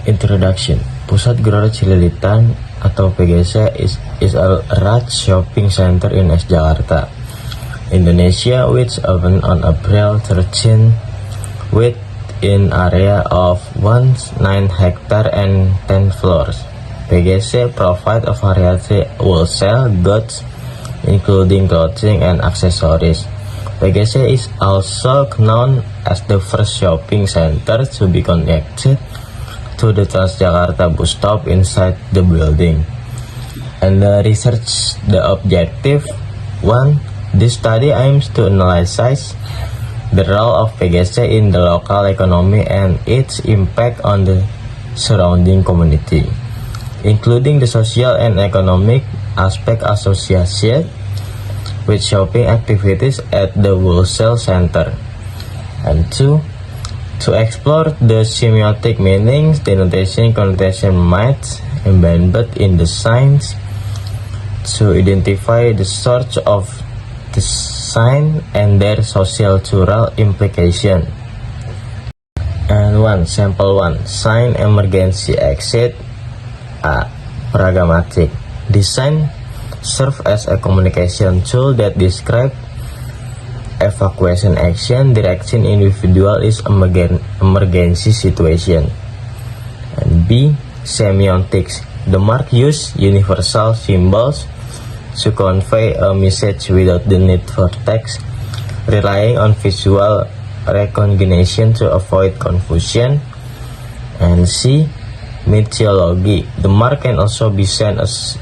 Introduction. Pusat Gelora Cililitan atau PGC is a large shopping center in East Jakarta, Indonesia, which opened on April 13 with an area of 19 hectare and 10 floors. PGC provide a variety wholesale goods, including clothing and accessories. PGC is also known as the first shopping center to be connected to the Transjakarta bus stop inside the building. And the research, the objective 1. This study aims to analyze the role of PGC in the local economy and its impact on the surrounding community, including the social and economic aspect associated with shopping activities at the wholesale center. And 2. To explore the semiotic meanings, denotation, connotation, myths embedded in the signs, to identify the source of the sign and their social-cultural implication. And sample 1, sign emergency exit. A. Pragmatic. Design serve as a communication tool that describe evacuation action direction individual is emergency situation. And B. Semiotics. The mark use universal symbols to convey a message without the need for text, relying on visual recognition to avoid confusion. And C. Mythology. The mark can also be seen as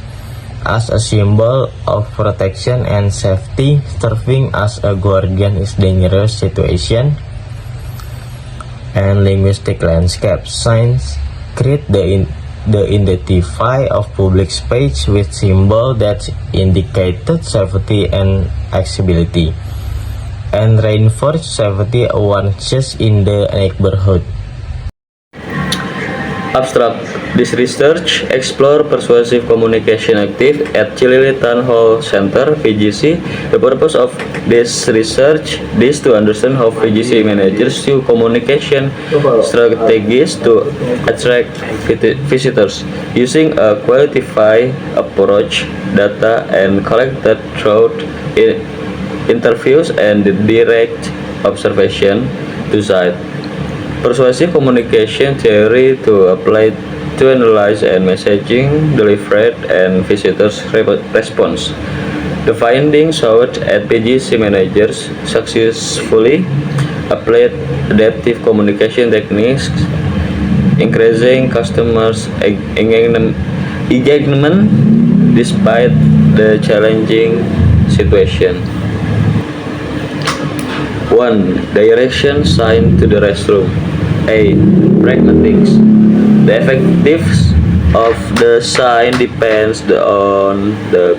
a symbol of protection and safety, serving as a guardian in dangerous situation. And linguistic landscape. Signs create the identify of public space with symbol that indicated safety and accessibility, and reinforce safety awareness in the neighborhood. Abstract. This research explore persuasive communication active at Cililitan Hall Center, PGC. The purpose of this research is to understand how PGC manages to communication strategies to attract visitors using a qualified approach, data and collected through interviews and direct observation to site. Persuasive communication theory to apply to analyze and messaging delivered and visitors response. The findings showed at PGC managers successfully applied adaptive communication techniques, increasing customers' engagement despite the challenging situation. 1. Direction sign to the restroom. A. Pragmatics. The effectiveness of the sign depends on the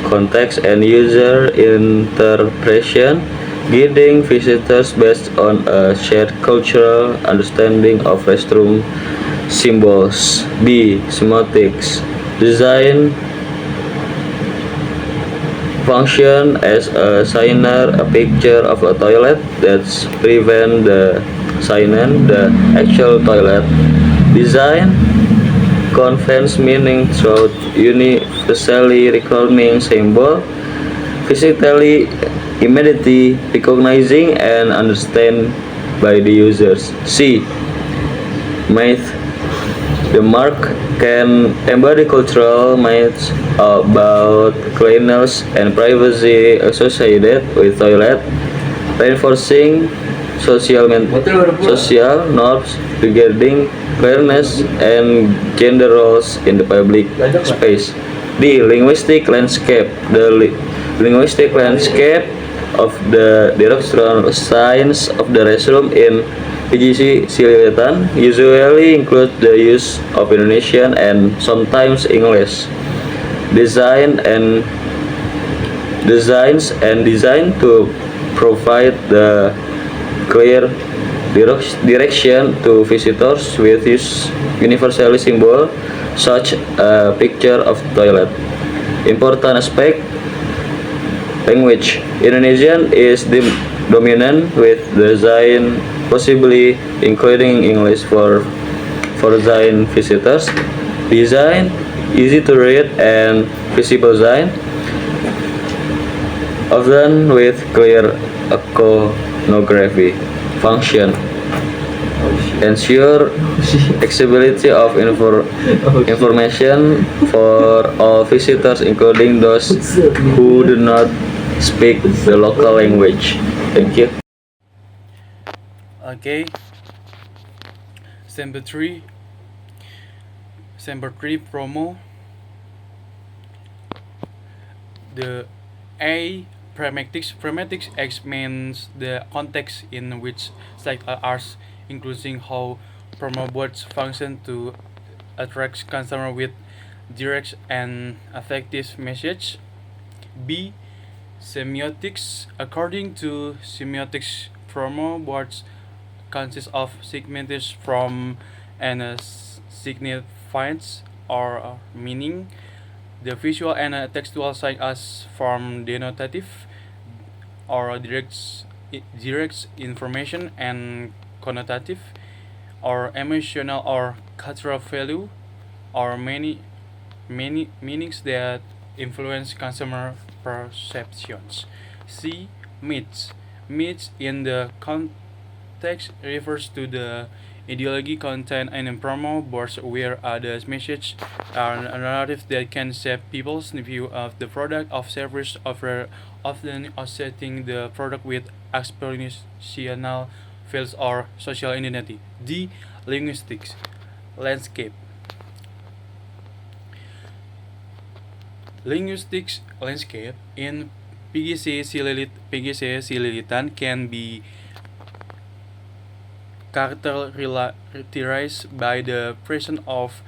context and user interpretation, guiding visitors based on a shared cultural understanding of restroom symbols. B. Semiotics. Design function as a signer, a picture of a toilet that prevent the signing the actual toilet. Design conveys meaning through universally recalling symbol, physically immediately recognizing and understand by the users. C. Myth. The mark can embody cultural myths about cleanliness and privacy associated with toilet, reinforcing social norms regarding cleanliness and gender roles in the public space. D. Linguistic landscape. The linguistic landscape of the directional signs of the restroom in PGC Cililitan usually include the use of Indonesian and sometimes English. Designs and design to provide the clear direction to visitors with use universal symbol such a picture of toilet. Important aspect. Language. Indonesian is the dominant with design possibly including English for for sign visitors. Design easy to read and visible sign, often with clear iconography. Function ensure accessibility of information for all visitors, including those who do not speak the local language. Thank you. Okay. Semper 3 promo. The A pragmatics. Pragmatics explains the context in which cycle arts, including how promo boards function to attract consumer with direct and effective message. B semiotics. According to semiotics, promo boards consist of segments from and signifiers or meaning. The visual and textual sign as from denotative or direct information, and connotative or emotional or cultural value, or many meanings that influence consumer perceptions. C myths. Myths in the context refers to the ideology content in promo boards where the message are narratives that can shape people's view of the product of service, often associating the product with aspirational values or social identity. D linguistics landscape. Linguistics landscape in PGC Sililitan can be characterized by the presence of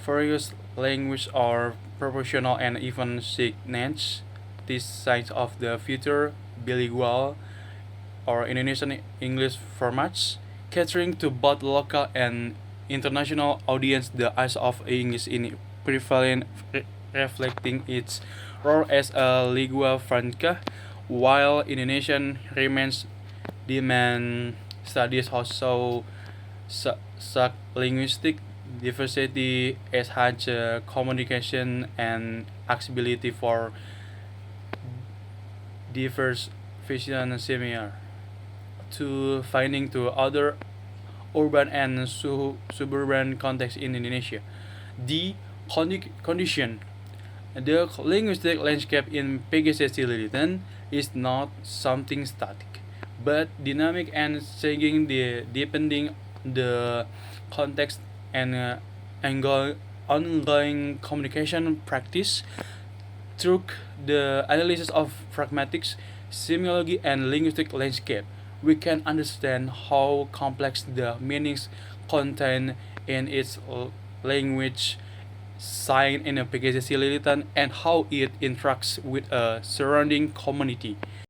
various language or proportional and even significant. These signs of the future bilingual or Indonesian English formats, catering to both local and international audience. The use of English in prevalent, reflecting its role as a lingua franca, while Indonesian remains demand. Studies also such linguistic diversity as such communication and accessibility for diverse vision similar to finding to other urban and suburban contexts in Indonesia. The condition. The linguistic landscape in PGC Sililitan is not something static, but dynamic and changing depending the context and ongoing communication practice. Through the analysis of pragmatics, semiology, and linguistic landscape, we can understand how complex the meanings contained in its language sign in a PGC Sililitan and how it interacts with a surrounding community.